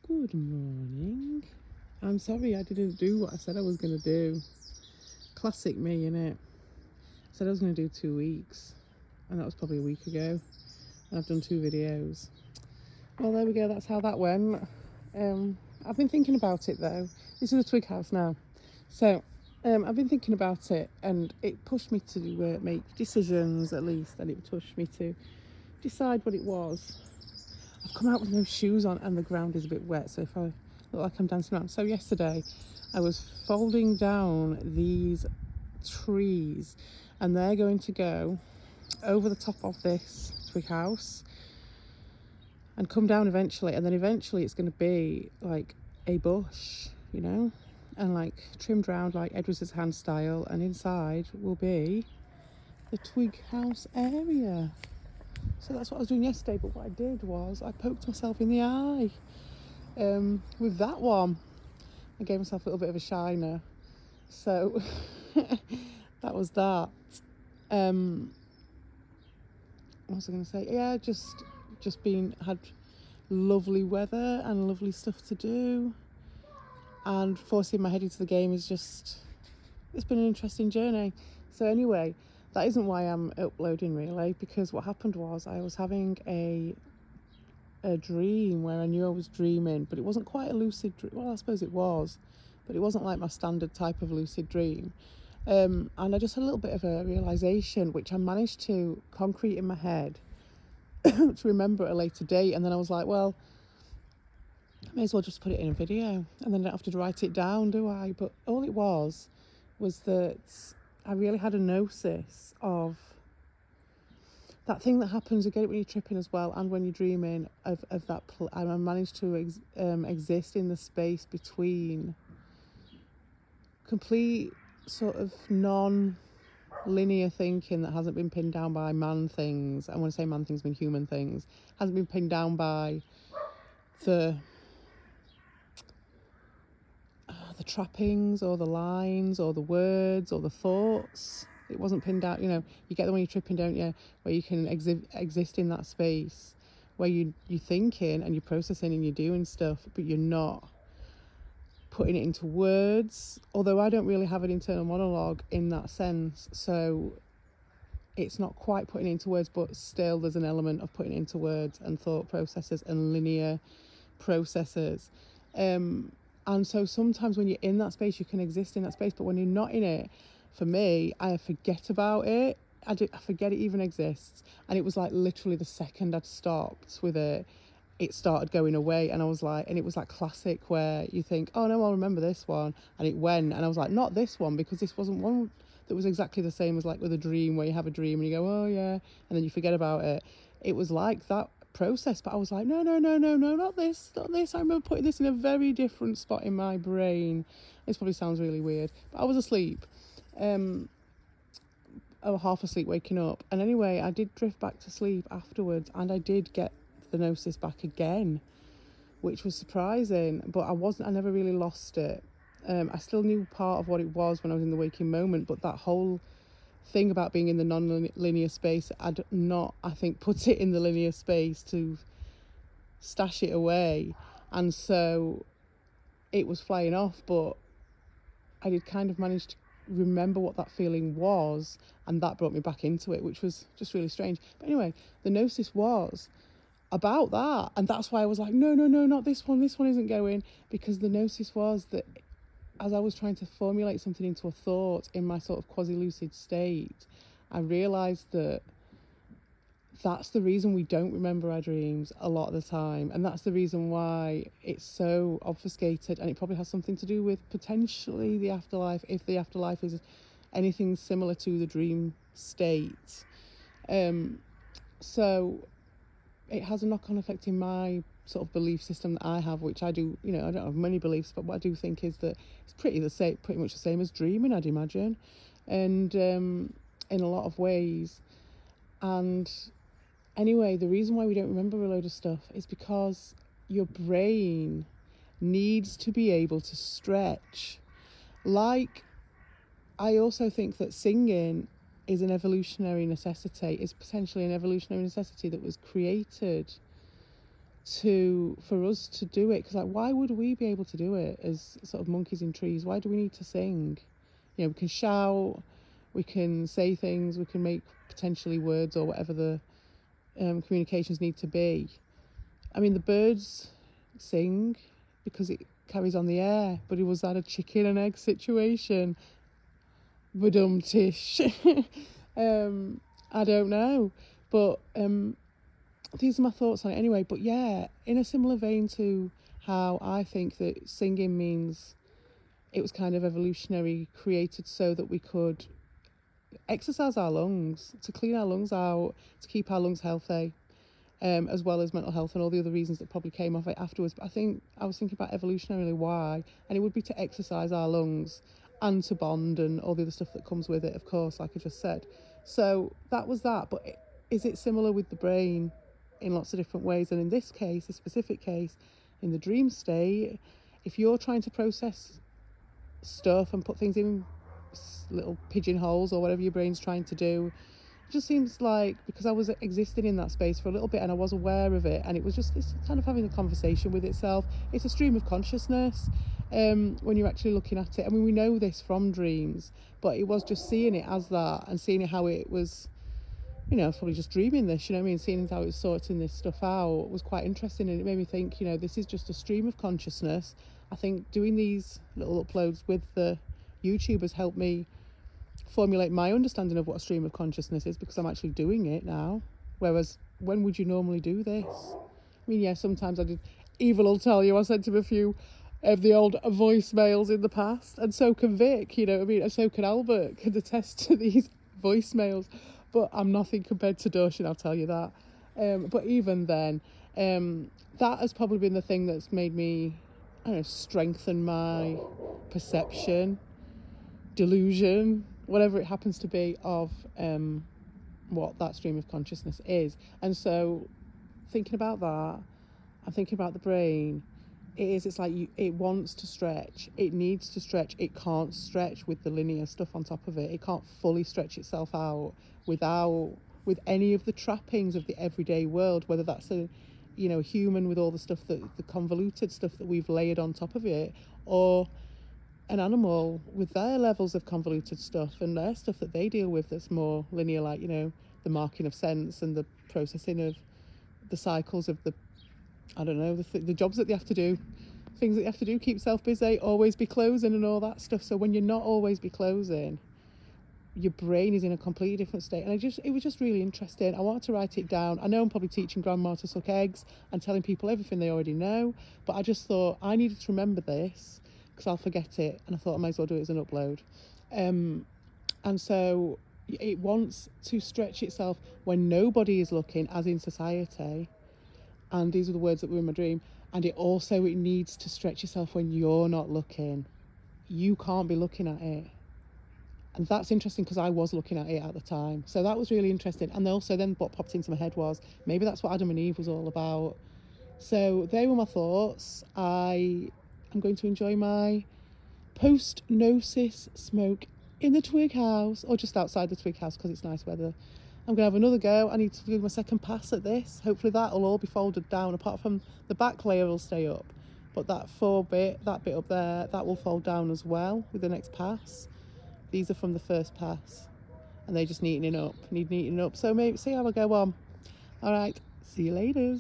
Good morning. I'm sorry I didn't do what I said I was going to do. Classic me, innit? I said I was going to do 2 weeks, and that was probably a week ago, and I've done 2 videos. Well, there we go, that's how that went. I've been thinking about it though. This is a twig house now. So, I've been thinking about it, and it pushed me to make decisions at least, and it pushed me to decide what it was. I've come out with no shoes on and the ground is a bit wet, so if I look like I'm dancing around. So yesterday I was folding down these trees, and they're going to go over the top of this twig house and come down eventually, and then eventually it's going to be like a bush, and like trimmed round like Edward's hand style, and inside will be the twig house area. So that's what I was doing yesterday, but what I did was I poked myself in the eye with that one. I gave myself a little bit of a shiner. So that was that. What was I going to say? Yeah, just had lovely weather and lovely stuff to do, and forcing my head into the game it's been an interesting journey. So anyway, that isn't why I'm uploading really, because what happened was I was having a dream where I knew I was dreaming, but it wasn't quite a lucid dream. Well, I suppose it was, but it wasn't like my standard type of lucid dream. And I just had a little bit of a realization, which I managed to concrete in my head to remember at a later date. And then I was like, well, I may as well just put it in a video, and then I don't have to write it down, do I? But all it was that I really had a gnosis of that thing that happens. You get it when you're tripping as well, and when you're dreaming of that. I managed to exist in the space between complete sort of non-linear thinking that hasn't been pinned down by man things. And when I say man things, I mean human things. Hasn't been pinned down by the trappings or the lines or the words or the thoughts. It wasn't pinned down. You get them when you're tripping, don't you? Where you can exist in that space where you're thinking and you're processing and you're doing stuff, but you're not putting it into words. Although I don't really have an internal monologue in that sense, so it's not quite putting it into words, but still there's an element of putting it into words and thought processes and linear processes. And so sometimes when you're in that space, you can exist in that space, but when you're not in it, for me, I forget about it. I forget it even exists. And it was like literally the second I'd stopped with it started going away. And I was like, and it was like classic where you think, oh no, I'll remember this one. And it went, and I was like, not this one, because this wasn't one that was exactly the same as like with a dream, where you have a dream and you go, oh yeah, and then you forget about it. It was like that process, but I was like, no, not this. I remember putting this in a very different spot in my brain. This probably sounds really weird, but I was asleep. Half asleep, waking up. And anyway, I did drift back to sleep afterwards, and I did get the gnosis back again, which was surprising, but I never really lost it. I still knew part of what it was when I was in the waking moment, but that whole thing about being in the non-linear space, I'd not, I think, put it in the linear space to stash it away, and so it was flying off. But I did kind of manage to remember what that feeling was, and that brought me back into it, which was just really strange. But anyway, the gnosis was about that, and that's why I was like, no, not this one isn't going, because the gnosis was that as I was trying to formulate something into a thought in my sort of quasi-lucid state, I realised that that's the reason we don't remember our dreams a lot of the time, and that's the reason why it's so obfuscated. And it probably has something to do with potentially the afterlife, if the afterlife is anything similar to the dream state. So it has a knock-on effect in my sort of belief system that I have, which I do, I don't have many beliefs, but what I do think is that it's pretty much the same as dreaming, I'd imagine, and in a lot of ways. And anyway, the reason why we don't remember a load of stuff is because your brain needs to be able to stretch. Like, I also think that singing is an evolutionary necessity, is potentially an evolutionary necessity that was created for us to do it, because like, why would we be able to do it as sort of monkeys in trees? Why do we need to sing? You know, we can shout, we can say things, we can make potentially words or whatever the communications need to be. I mean, the birds sing because it carries on the air, but it was that a chicken and egg situation? Tish. I don't know, but these are my thoughts on it anyway. But yeah, in a similar vein to how I think that singing means it was kind of evolutionary, created so that we could exercise our lungs, to clean our lungs out, to keep our lungs healthy, as well as mental health and all the other reasons that probably came off it afterwards. But I was thinking about evolutionarily why, and it would be to exercise our lungs and to bond and all the other stuff that comes with it, of course, like I just said. So that was that. But is it similar with the brain in lots of different ways? And in this case, this specific case, in the dream state, if you're trying to process stuff and put things in little pigeonholes or whatever your brain's trying to do, it just seems like, because I was existing in that space for a little bit and I was aware of it, and it's kind of having a conversation with itself. It's a stream of consciousness when you're actually looking at it. I mean, we know this from dreams, but it was just seeing it as that and seeing it how it was, you know, probably just dreaming this, you know what I mean, seeing how it was sorting this stuff out was quite interesting, and it made me think, you know, this is just a stream of consciousness. I think doing these little uploads with the YouTube has helped me formulate my understanding of what a stream of consciousness is, because I'm actually doing it now. Whereas, when would you normally do this? I mean, yeah, sometimes I did. Evil will tell you, I sent him a few of the old voicemails in the past, and so can Vic, you know what I mean, and so can Albert, can attest to these voicemails. But I'm nothing compared to Dushin, I'll tell you that. But even then, that has probably been the thing that's made me, I don't know, strengthen my perception, delusion, whatever it happens to be, of what that stream of consciousness is. And so thinking about that, I'm thinking about the brain. It's like it wants to stretch, it needs to stretch, it can't stretch with the linear stuff on top of it. It can't fully stretch itself out with any of the trappings of the everyday world, whether that's a human with all the stuff, the convoluted stuff that we've layered on top of it, or an animal with their levels of convoluted stuff and their stuff that they deal with that's more linear, like, the marking of sense and the processing of the cycles of the, I don't know, the jobs that they have to do, things that you have to do, keep yourself busy, always be closing and all that stuff. So when you're not always be closing, your brain is in a completely different state. And it was just really interesting. I wanted to write it down. I know I'm probably teaching grandma to suck eggs and telling people everything they already know, but I just thought I needed to remember this because I'll forget it, and I thought I might as well do it as an upload. And so it wants to stretch itself when nobody is looking, as in society, and these are the words that were in my dream. And it needs to stretch itself when you're not looking. You can't be looking at it. And that's interesting because I was looking at it at the time. So that was really interesting. And also then what popped into my head was, maybe that's what Adam and Eve was all about. So they were my thoughts. I am going to enjoy my post-gnosis smoke in the twig house, or just outside the twig house because it's nice weather. I'm going to have another go. I need to do my second pass at this. Hopefully that'll all be folded down, apart from the back layer will stay up. But that bit up there, that will fold down as well with the next pass. These are from the first pass and they just need neatening up. So maybe see how I go on. All right, see you later.